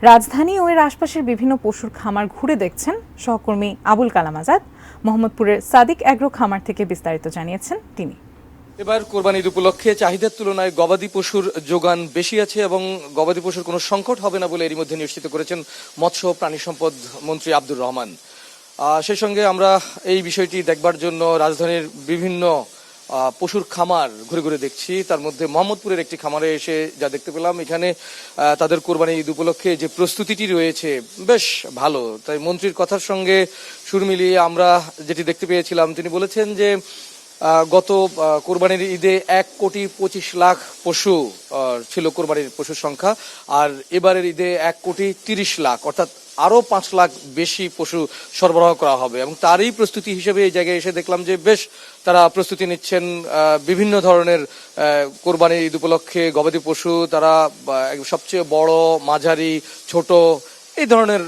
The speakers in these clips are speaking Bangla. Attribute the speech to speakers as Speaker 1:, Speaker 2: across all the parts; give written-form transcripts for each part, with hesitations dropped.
Speaker 1: রাজধানী ও এর আশপাশের বিভিন্ন পশুর খামার ঘুরে দেখছেন সহকর্মী আবুল কালাম আজাদ। মোহাম্মদপুরের সাদিক অ্যাগ্রো খামার থেকে বিস্তারিত জানিয়েছেন তিনি।
Speaker 2: এবার কোরবানি ঈদ উপলক্ষে চাহিদার তুলনায় গবাদি পশুর যোগান বেশি আছে এবং গবাদি পশুর কোনো সংকট হবে না বলে এরই মধ্যে নিশ্চিত করেছেন মৎস্য প্রাণী সম্পদ মন্ত্রী আব্দুর রহমান। সেই সঙ্গে আমরা এই বিষয়টি দেখবার জন্য রাজধানীর বিভিন্ন পশুর খামার ঘুরে ঘুরে দেখছি। তার মধ্যে মোহাম্মদপুরের একটি খামারে এসে যা দেখতে পেলাম, এখানে তাদের কোরবানি ঈদ উপলক্ষে যে প্রস্তুতিটি রয়েছে বেশ ভালো। তাই মন্ত্রীর কথার সঙ্গে সুর মিলিয়ে আমরা যেটি দেখতে পেয়েছিলাম, তিনি বলেছেন যে গত কোরবানির ঈদে 1,25,00,000 পশু ছিল কোরবানির পশুর সংখ্যা, আর এবারের ঈদে 1,30,00,000 অর্থাৎ আরো 5 লাখ বেশি পশু সরবরাহ করা হবে। এবং তারই প্রস্তুতি হিসেবে এই জায়গায় এসে দেখলাম যে বেশ তারা প্রস্তুতি নিচ্ছেন বিভিন্ন ধরনের কোরবানির ঈদ উপলক্ষে গবাদি পশু। তারা সবচেয়ে বড়, মাঝারি, ছোট এই ধরনের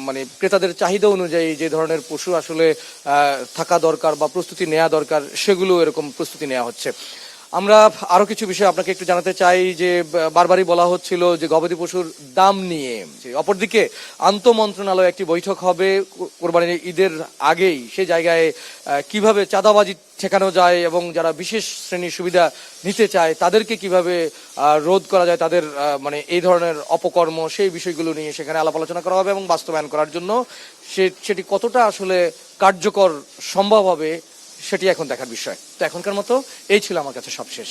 Speaker 2: মানে ক্রেতাদের চাহিদা অনুযায়ী যে ধরনের পশু আসলে থাকা দরকার বা প্রস্তুতি নেওয়া দরকার, সেগুলো এরকম প্রস্তুতি নেওয়া হচ্ছে। আমরা আরো কিছু বিষয় আপনাকে একটু জানাতে চাই যে বারবারই বলা হচ্ছিল যে গবাদি পশুর দাম নিয়ে। অপরদিকে আন্তঃ মন্ত্রণালয় একটি বৈঠক হবে কোরবানির ঈদের আগেই, সে জায়গায় কিভাবে চাঁদাবাজি ঠেকানো যায় এবং যারা বিশেষ শ্রেণীর সুবিধা নিতে চায় তাদেরকে কিভাবে রোধ করা যায়, তাদের মানে এই ধরনের অপকর্ম, সেই বিষয়গুলো নিয়ে সেখানে আলাপ আলোচনা করা হবে এবং বাস্তবায়ন করার জন্য সেটি কতটা আসলে কার্যকর সম্ভব হবে সেটি এখন দেখার বিষয়। তো এখনকার মতো এই ছিল আমার কাছে সবশেষ।